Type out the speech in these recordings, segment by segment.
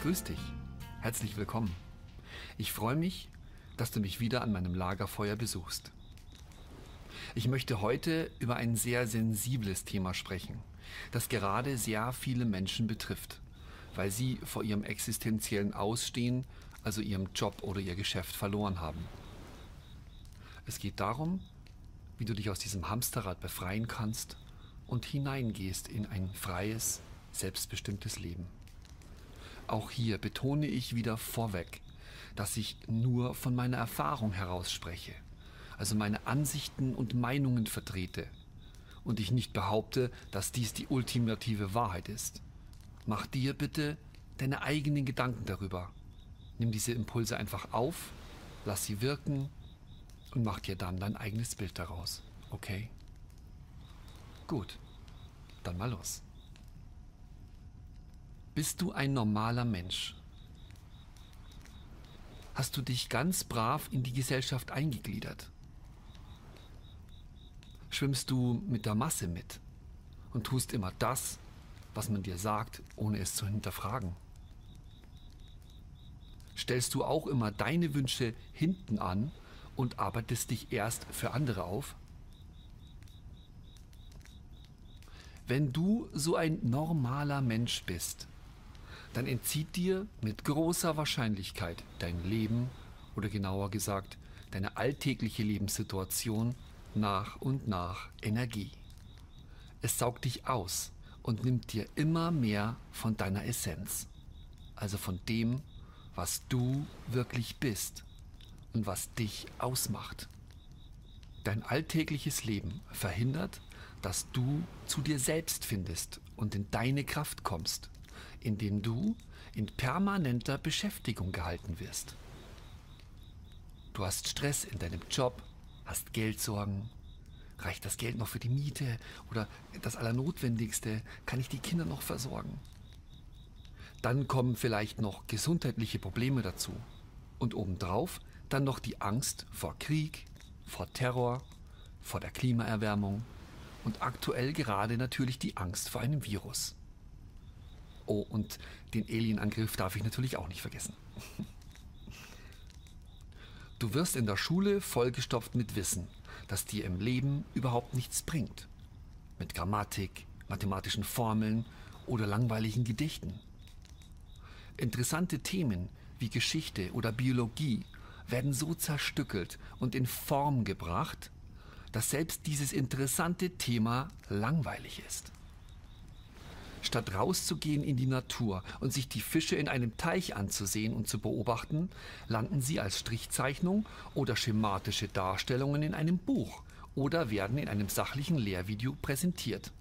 Grüß dich. Herzlich willkommen. Ich freue mich, dass du mich wieder an meinem Lagerfeuer besuchst. Ich möchte heute über ein sehr sensibles Thema sprechen, das gerade sehr viele Menschen betrifft, weil sie vor ihrem existenziellen Ausstehen, also ihrem Job oder ihr Geschäft verloren haben. Es geht darum, wie du dich aus diesem Hamsterrad befreien kannst und hineingehst in ein freies, selbstbestimmtes Leben. Auch hier betone ich wieder vorweg, dass ich nur von meiner Erfahrung heraus spreche, also meine Ansichten und Meinungen vertrete und ich nicht behaupte, dass dies die ultimative Wahrheit ist. Mach dir bitte deine eigenen Gedanken darüber. Nimm diese Impulse einfach auf, lass sie wirken und mach dir dann dein eigenes Bild daraus. Okay? Gut, dann mal los. Bist du ein normaler Mensch? Hast du dich ganz brav in die Gesellschaft eingegliedert? Schwimmst du mit der Masse mit und tust immer das, was man dir sagt, ohne es zu hinterfragen? Stellst du auch immer deine Wünsche hinten an und arbeitest dich erst für andere auf? Wenn du so ein normaler Mensch bist, dann entzieht dir mit großer Wahrscheinlichkeit dein Leben oder genauer gesagt deine alltägliche Lebenssituation nach und nach Energie. Es saugt dich aus und nimmt dir immer mehr von deiner Essenz, also von dem, was du wirklich bist und was dich ausmacht. Dein alltägliches Leben verhindert, dass du zu dir selbst findest und in deine Kraft kommst, indem du in permanenter Beschäftigung gehalten wirst. Du hast Stress in deinem Job, hast Geldsorgen. Reicht das Geld noch für die Miete oder das Allernotwendigste? Kann ich die Kinder noch versorgen? Dann kommen vielleicht noch gesundheitliche Probleme dazu. Und obendrauf dann noch die Angst vor Krieg, vor Terror, vor der Klimaerwärmung und aktuell gerade natürlich die Angst vor einem Virus. Oh, und den Alienangriff darf ich natürlich auch nicht vergessen. Du wirst in der Schule vollgestopft mit Wissen, das dir im Leben überhaupt nichts bringt. Mit Grammatik, mathematischen Formeln oder langweiligen Gedichten. Interessante Themen wie Geschichte oder Biologie werden so zerstückelt und in Form gebracht, dass selbst dieses interessante Thema langweilig ist. Statt rauszugehen in die Natur und sich die Fische in einem Teich anzusehen und zu beobachten, landen sie als Strichzeichnung oder schematische Darstellungen in einem Buch oder werden in einem sachlichen Lehrvideo präsentiert.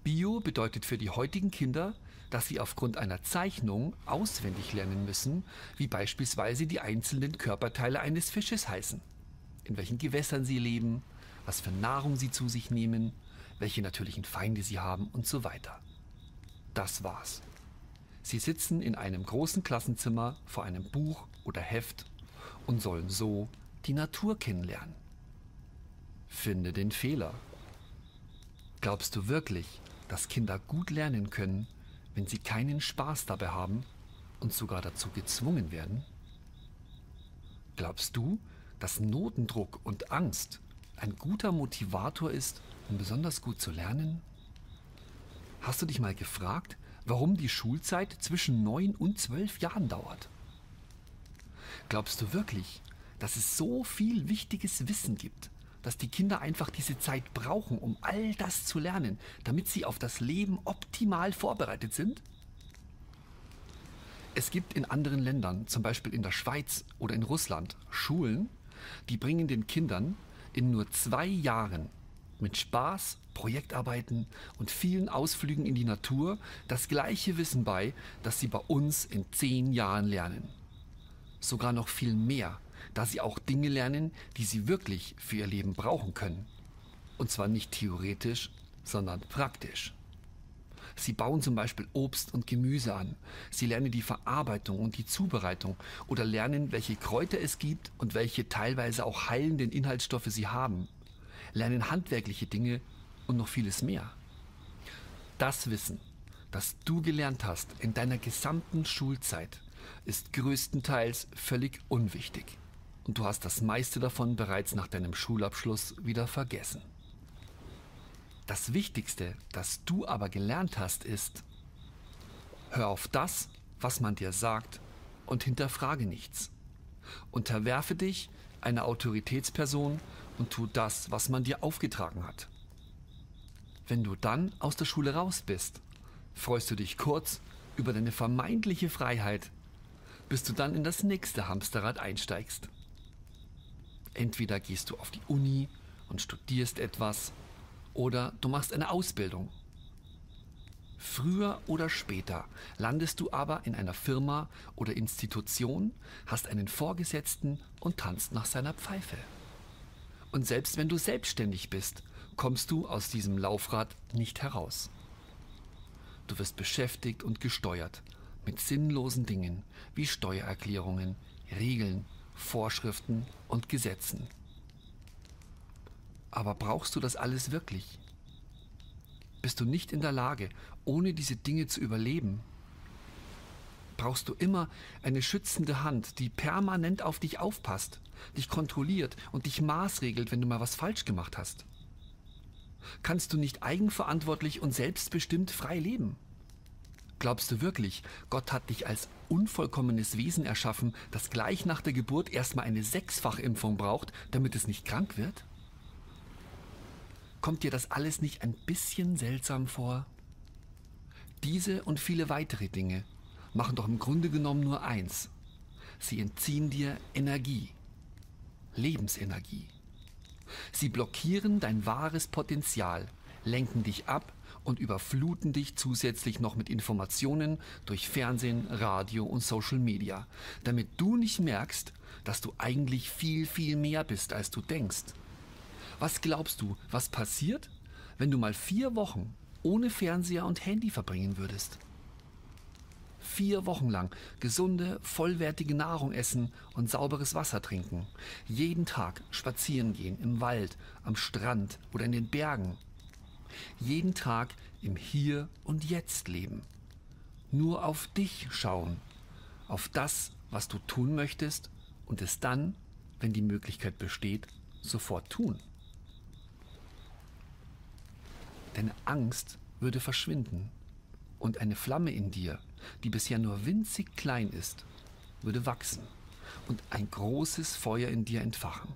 Bio bedeutet für die heutigen Kinder, dass sie aufgrund einer Zeichnung auswendig lernen müssen, wie beispielsweise die einzelnen Körperteile eines Fisches heißen, in welchen Gewässern sie leben, was für Nahrung sie zu sich nehmen, welche natürlichen Feinde sie haben und so weiter. Das war's. Sie sitzen in einem großen Klassenzimmer vor einem Buch oder Heft und sollen so die Natur kennenlernen. Finde den Fehler. Glaubst du wirklich, dass Kinder gut lernen können, wenn sie keinen Spaß dabei haben und sogar dazu gezwungen werden? Glaubst du, dass Notendruck und Angst ein guter Motivator ist, um besonders gut zu lernen? Hast du dich mal gefragt, warum die Schulzeit zwischen 9 und 12 Jahren dauert? Glaubst du wirklich, dass es so viel wichtiges Wissen gibt, dass die Kinder einfach diese Zeit brauchen, um all das zu lernen, damit sie auf das Leben optimal vorbereitet sind? Es gibt in anderen Ländern, zum Beispiel in der Schweiz oder in Russland, Schulen, die bringen den Kindern in nur 2 Jahren mit Spaß, Projektarbeiten und vielen Ausflügen in die Natur das gleiche Wissen bei, das sie bei uns in 10 Jahren lernen. Sogar noch viel mehr, da sie auch Dinge lernen, die sie wirklich für ihr Leben brauchen können. Und zwar nicht theoretisch, sondern praktisch. Sie bauen zum Beispiel Obst und Gemüse an. Sie lernen die Verarbeitung und die Zubereitung oder lernen, welche Kräuter es gibt und welche teilweise auch heilenden Inhaltsstoffe sie haben. Lernen handwerkliche Dinge und noch vieles mehr. Das Wissen, das du gelernt hast in deiner gesamten Schulzeit, ist größtenteils völlig unwichtig. Und du hast das meiste davon bereits nach deinem Schulabschluss wieder vergessen. Das Wichtigste, das du aber gelernt hast, ist: Hör auf das, was man dir sagt, und hinterfrage nichts. Unterwerfe dich einer Autoritätsperson und tu das, was man dir aufgetragen hat. Wenn du dann aus der Schule raus bist, freust du dich kurz über deine vermeintliche Freiheit, bis du dann in das nächste Hamsterrad einsteigst. Entweder gehst du auf die Uni und studierst etwas, oder du machst eine Ausbildung. Früher oder später landest du aber in einer Firma oder Institution, hast einen Vorgesetzten und tanzt nach seiner Pfeife. Und selbst wenn du selbstständig bist, kommst du aus diesem Laufrad nicht heraus. Du wirst beschäftigt und gesteuert mit sinnlosen Dingen wie Steuererklärungen, Regeln, Vorschriften und Gesetzen. Aber brauchst du das alles wirklich? Bist du nicht in der Lage, ohne diese Dinge zu überleben? Brauchst du immer eine schützende Hand, die permanent auf dich aufpasst, dich kontrolliert und dich maßregelt, wenn du mal was falsch gemacht hast? Kannst du nicht eigenverantwortlich und selbstbestimmt frei leben? Glaubst du wirklich, Gott hat dich als unvollkommenes Wesen erschaffen, das gleich nach der Geburt erstmal eine 6-fach-Impfung braucht, damit es nicht krank wird? Kommt dir das alles nicht ein bisschen seltsam vor? Diese und viele weitere Dinge machen doch im Grunde genommen nur eins: Sie entziehen dir Energie, Lebensenergie. Sie blockieren dein wahres Potenzial, lenken dich ab und überfluten dich zusätzlich noch mit Informationen durch Fernsehen, Radio und Social Media, damit du nicht merkst, dass du eigentlich viel, viel mehr bist, als du denkst. Was glaubst du, was passiert, wenn du mal 4 Wochen ohne Fernseher und Handy verbringen würdest? 4 Wochen lang gesunde, vollwertige Nahrung essen und sauberes Wasser trinken. Jeden Tag spazieren gehen im Wald, am Strand oder in den Bergen. Jeden Tag im Hier und Jetzt leben. Nur auf dich schauen, auf das, was du tun möchtest, und es dann, wenn die Möglichkeit besteht, sofort tun. Deine Angst würde verschwinden und eine Flamme in dir, die bisher nur winzig klein ist, würde wachsen und ein großes Feuer in dir entfachen.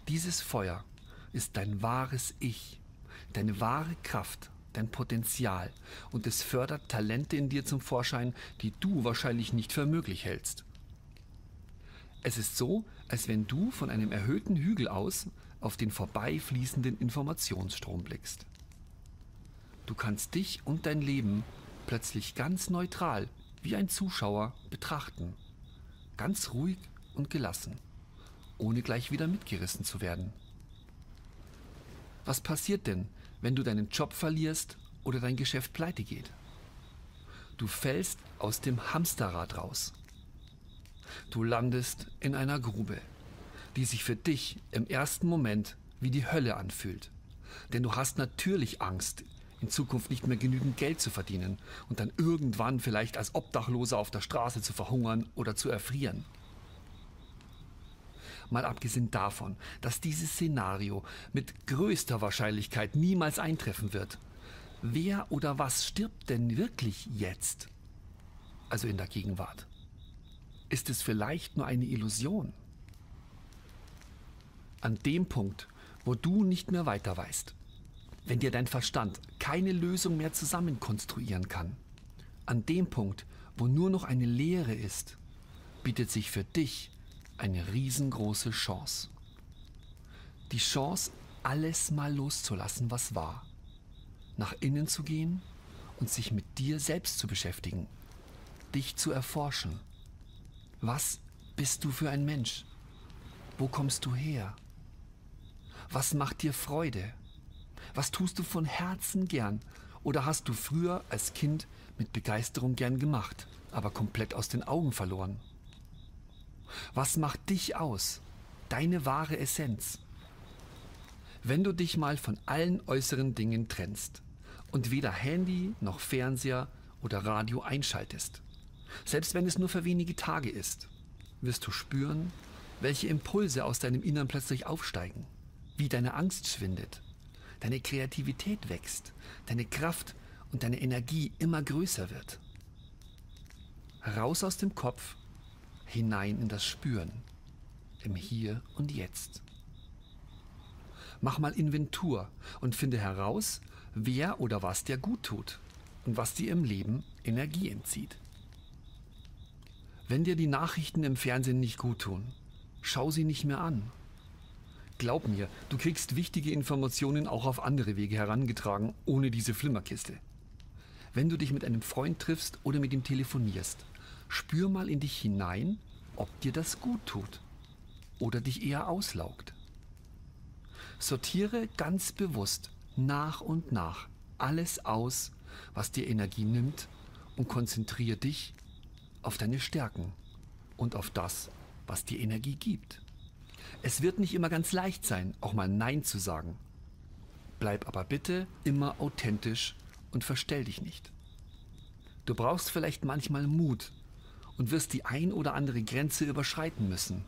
Dieses Feuer ist dein wahres Ich, deine wahre Kraft, dein Potenzial, und es fördert Talente in dir zum Vorschein, die du wahrscheinlich nicht für möglich hältst. Es ist so, als wenn du von einem erhöhten Hügel aus auf den vorbeifließenden Informationsstrom blickst. Du kannst dich und dein Leben plötzlich ganz neutral, wie ein Zuschauer, betrachten. Ganz ruhig und gelassen, ohne gleich wieder mitgerissen zu werden. Was passiert denn, wenn du deinen Job verlierst oder dein Geschäft pleite geht? Du fällst aus dem Hamsterrad raus. Du landest in einer Grube, die sich für dich im ersten Moment wie die Hölle anfühlt. Denn du hast natürlich Angst, in Zukunft nicht mehr genügend Geld zu verdienen und dann irgendwann vielleicht als Obdachloser auf der Straße zu verhungern oder zu erfrieren. Mal abgesehen davon, dass dieses Szenario mit größter Wahrscheinlichkeit niemals eintreffen wird. Wer oder was stirbt denn wirklich jetzt? Also in der Gegenwart. Ist es vielleicht nur eine Illusion? An dem Punkt, wo du nicht mehr weiter weißt, wenn dir dein Verstand keine Lösung mehr zusammenkonstruieren kann, an dem Punkt, wo nur noch eine Leere ist, bietet sich für dich eine riesengroße Chance. Die Chance, alles mal loszulassen, was war. Nach innen zu gehen und sich mit dir selbst zu beschäftigen. Dich zu erforschen. Was bist du für ein Mensch? Wo kommst du her? Was macht dir Freude? Was tust du von Herzen gern? Oder hast du früher als Kind mit Begeisterung gern gemacht, aber komplett aus den Augen verloren? Was macht dich aus? Deine wahre Essenz? Wenn du dich mal von allen äußeren Dingen trennst und weder Handy noch Fernseher oder Radio einschaltest, selbst wenn es nur für wenige Tage ist, wirst du spüren, welche Impulse aus deinem Innern plötzlich aufsteigen, wie deine Angst schwindet, deine Kreativität wächst, deine Kraft und deine Energie immer größer wird. Raus aus dem Kopf, hinein in das Spüren, im Hier und Jetzt. Mach mal Inventur und finde heraus, wer oder was dir gut tut und was dir im Leben Energie entzieht. Wenn dir die Nachrichten im Fernsehen nicht gut tun, schau sie nicht mehr an. Glaub mir, du kriegst wichtige Informationen auch auf andere Wege herangetragen, ohne diese Flimmerkiste. Wenn du dich mit einem Freund triffst oder mit ihm telefonierst, spür mal in dich hinein, ob dir das gut tut oder dich eher auslaugt. Sortiere ganz bewusst nach und nach alles aus, was dir Energie nimmt, und konzentriere dich auf deine Stärken und auf das, was dir Energie gibt. Es wird nicht immer ganz leicht sein, auch mal Nein zu sagen. Bleib aber bitte immer authentisch und verstell dich nicht. Du brauchst vielleicht manchmal Mut und wirst die ein oder andere Grenze überschreiten müssen.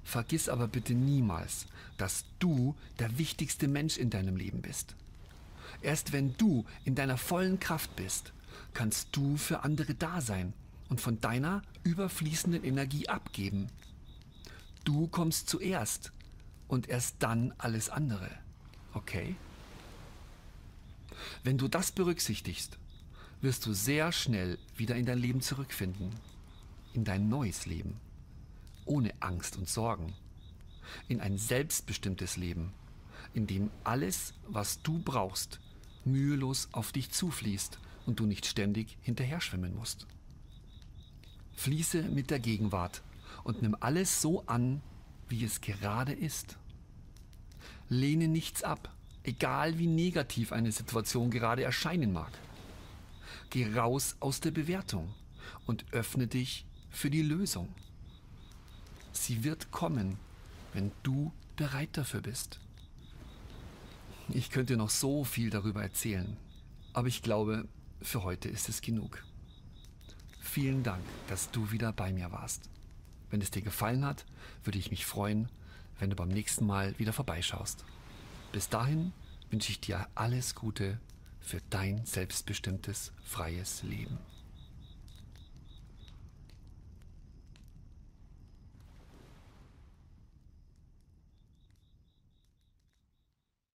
Vergiss aber bitte niemals, dass du der wichtigste Mensch in deinem Leben bist. Erst wenn du in deiner vollen Kraft bist, kannst du für andere da sein und von deiner überfließenden Energie abgeben. Du kommst zuerst und erst dann alles andere. Okay? Wenn du das berücksichtigst, wirst du sehr schnell wieder in dein Leben zurückfinden. In dein neues Leben. Ohne Angst und Sorgen. In ein selbstbestimmtes Leben, in dem alles, was du brauchst, mühelos auf dich zufließt und du nicht ständig hinterher schwimmen musst. Fließe mit der Gegenwart und nimm alles so an, wie es gerade ist. Lehne nichts ab, egal wie negativ eine Situation gerade erscheinen mag. Geh raus aus der Bewertung und öffne dich für die Lösung. Sie wird kommen, wenn du bereit dafür bist. Ich könnte noch so viel darüber erzählen, aber ich glaube, für heute ist es genug. Vielen Dank, dass du wieder bei mir warst. Wenn es dir gefallen hat, würde ich mich freuen, wenn du beim nächsten Mal wieder vorbeischaust. Bis dahin wünsche ich dir alles Gute für dein selbstbestimmtes, freies Leben.